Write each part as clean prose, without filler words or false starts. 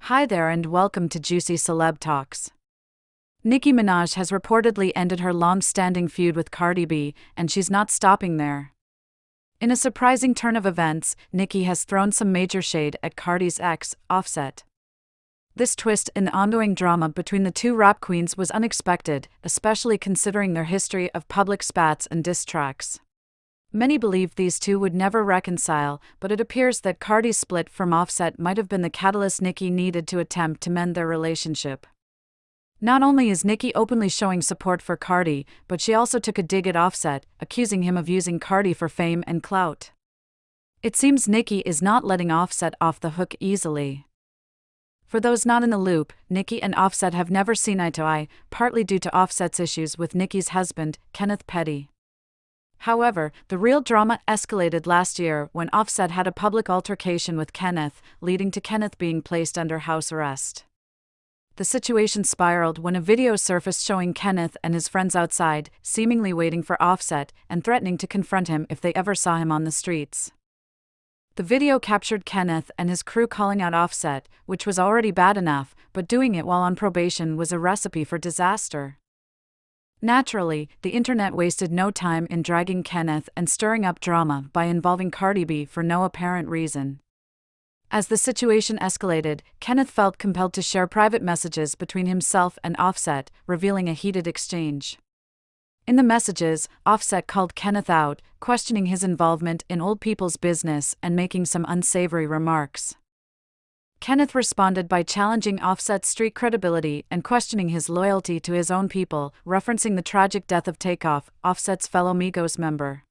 Hi there and welcome to Juicy Celeb Talks. Nicki Minaj has reportedly ended her long-standing feud with Cardi B, and she's not stopping there. In a surprising turn of events, Nicki has thrown some major shade at Cardi's ex, Offset. This twist in the ongoing drama between the two rap queens was unexpected, especially considering their history of public spats and diss tracks. Many believed these two would never reconcile, but it appears that Cardi's split from Offset might have been the catalyst Nicki needed to attempt to mend their relationship. Not only is Nicki openly showing support for Cardi, but she also took a dig at Offset, accusing him of using Cardi for fame and clout. It seems Nicki is not letting Offset off the hook easily. For those not in the loop, Nicki and Offset have never seen eye to eye, partly due to Offset's issues with Nicki's husband, Kenneth Petty. However, the real drama escalated last year when Offset had a public altercation with Kenneth, leading to Kenneth being placed under house arrest. The situation spiraled when a video surfaced showing Kenneth and his friends outside, seemingly waiting for Offset and threatening to confront him if they ever saw him on the streets. The video captured Kenneth and his crew calling out Offset, which was already bad enough, but doing it while on probation was a recipe for disaster. Naturally, the internet wasted no time in dragging Kenneth and stirring up drama by involving Cardi B for no apparent reason. As the situation escalated, Kenneth felt compelled to share private messages between himself and Offset, revealing a heated exchange. In the messages, Offset called Kenneth out, questioning his involvement in old people's business and making some unsavory remarks. Kenneth responded by challenging Offset's street credibility and questioning his loyalty to his own people, referencing the tragic death of Takeoff, Offset's fellow Migos member.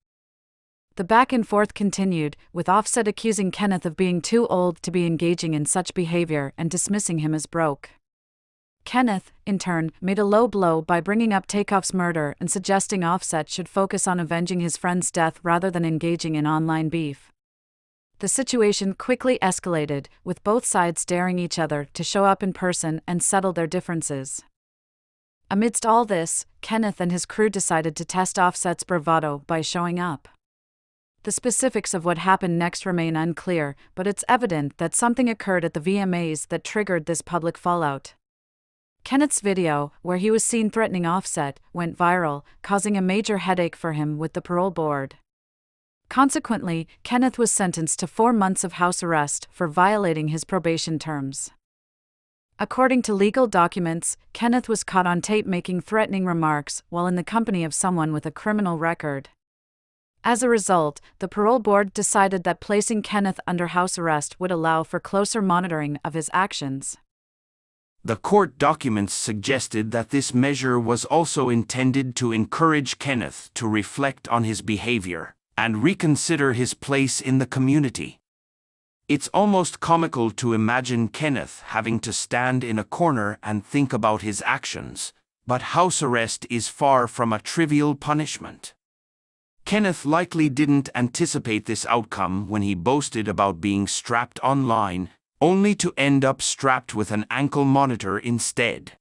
The back and forth continued, with Offset accusing Kenneth of being too old to be engaging in such behavior and dismissing him as broke. Kenneth, in turn, made a low blow by bringing up Takeoff's murder and suggesting Offset should focus on avenging his friend's death rather than engaging in online beef. The situation quickly escalated, with both sides daring each other to show up in person and settle their differences. Amidst all this, Kenneth and his crew decided to test Offset's bravado by showing up. The specifics of what happened next remain unclear, but it's evident that something occurred at the VMAs that triggered this public fallout. Kenneth's video, where he was seen threatening Offset, went viral, causing a major headache for him with the parole board. Consequently, Kenneth was sentenced to 4 months of house arrest for violating his probation terms. According to legal documents, Kenneth was caught on tape making threatening remarks while in the company of someone with a criminal record. As a result, the parole board decided that placing Kenneth under house arrest would allow for closer monitoring of his actions. The court documents suggested that this measure was also intended to encourage Kenneth to reflect on his behavior and reconsider his place in the community. It's almost comical to imagine Kenneth having to stand in a corner and think about his actions, but house arrest is far from a trivial punishment. Kenneth likely didn't anticipate this outcome when he boasted about being strapped online, only to end up strapped with an ankle monitor instead.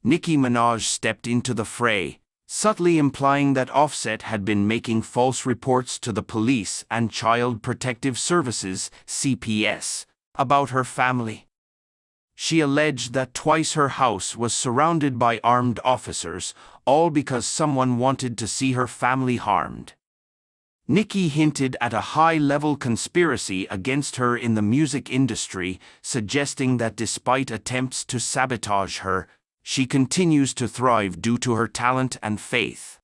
Nicki Minaj stepped into the fray, subtly implying that Offset had been making false reports to the police and Child Protective Services (CPS) about her family. She alleged that twice her house was surrounded by armed officers, all because someone wanted to see her family harmed. Nicki hinted at a high-level conspiracy against her in the music industry, suggesting that despite attempts to sabotage her, she continues to thrive due to her talent and faith.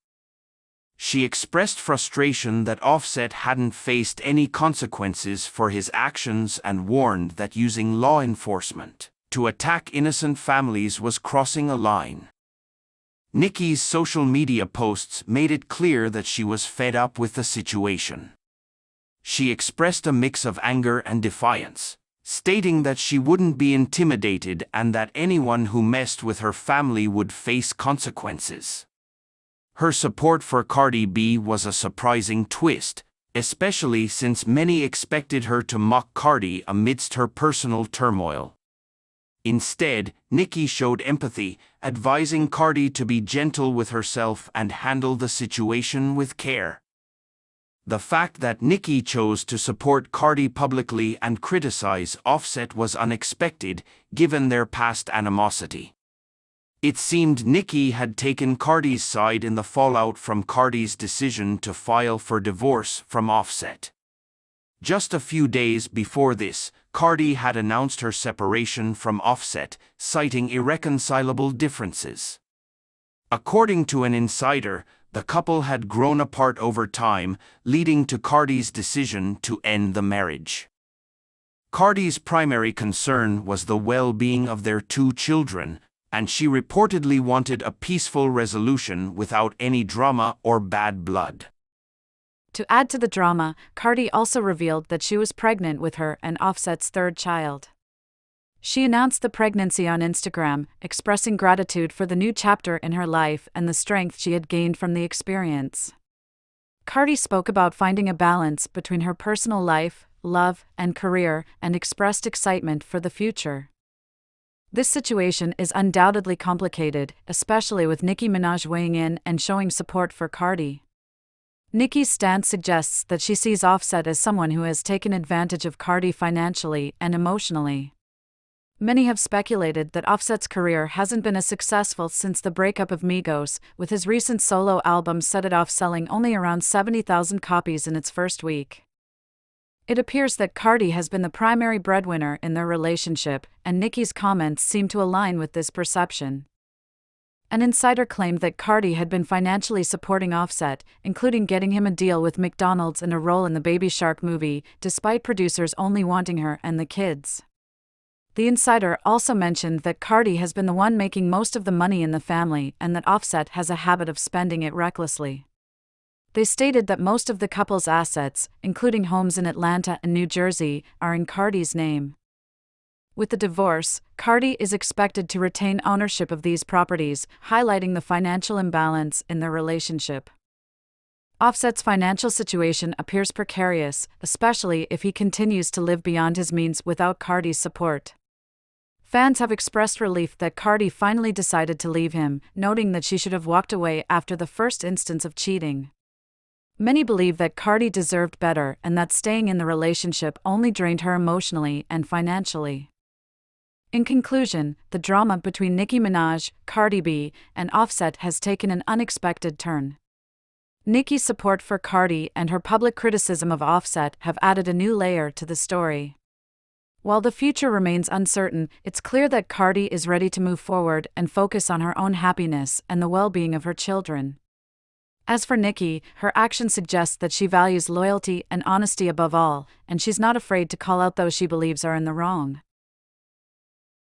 She expressed frustration that Offset hadn't faced any consequences for his actions and warned that using law enforcement to attack innocent families was crossing a line. Nicki's social media posts made it clear that she was fed up with the situation. She expressed a mix of anger and defiance, stating that she wouldn't be intimidated and that anyone who messed with her family would face consequences. Her support for Cardi B was a surprising twist, especially since many expected her to mock Cardi amidst her personal turmoil. Instead, Nicki showed empathy, advising Cardi to be gentle with herself and handle the situation with care. The fact that Nicki chose to support Cardi publicly and criticize Offset was unexpected, given their past animosity. It seemed Nicki had taken Cardi's side in the fallout from Cardi's decision to file for divorce from Offset. Just a few days before this, Cardi had announced her separation from Offset, citing irreconcilable differences. According to an insider, the couple had grown apart over time, leading to Cardi's decision to end the marriage. Cardi's primary concern was the well-being of their 2 children, and she reportedly wanted a peaceful resolution without any drama or bad blood. To add to the drama, Cardi also revealed that she was pregnant with her and Offset's 3rd child. She announced the pregnancy on Instagram, expressing gratitude for the new chapter in her life and the strength she had gained from the experience. Cardi spoke about finding a balance between her personal life, love, and career, and expressed excitement for the future. This situation is undoubtedly complicated, especially with Nicki Minaj weighing in and showing support for Cardi. Nicki's stance suggests that she sees Offset as someone who has taken advantage of Cardi financially and emotionally. Many have speculated that Offset's career hasn't been as successful since the breakup of Migos, with his recent solo album Set It Off selling only around 70,000 copies in its first week. It appears that Cardi has been the primary breadwinner in their relationship, and Nicki's comments seem to align with this perception. An insider claimed that Cardi had been financially supporting Offset, including getting him a deal with McDonald's and a role in the Baby Shark movie, despite producers only wanting her and the kids. The insider also mentioned that Cardi has been the one making most of the money in the family and that Offset has a habit of spending it recklessly. They stated that most of the couple's assets, including homes in Atlanta and New Jersey, are in Cardi's name. With the divorce, Cardi is expected to retain ownership of these properties, highlighting the financial imbalance in their relationship. Offset's financial situation appears precarious, especially if he continues to live beyond his means without Cardi's support. Fans have expressed relief that Cardi finally decided to leave him, noting that she should have walked away after the first instance of cheating. Many believe that Cardi deserved better and that staying in the relationship only drained her emotionally and financially. In conclusion, the drama between Nicki Minaj, Cardi B, and Offset has taken an unexpected turn. Nicki's support for Cardi and her public criticism of Offset have added a new layer to the story. While the future remains uncertain, it's clear that Cardi is ready to move forward and focus on her own happiness and the well-being of her children. As for Nicki, her actions suggest that she values loyalty and honesty above all, and she's not afraid to call out those she believes are in the wrong.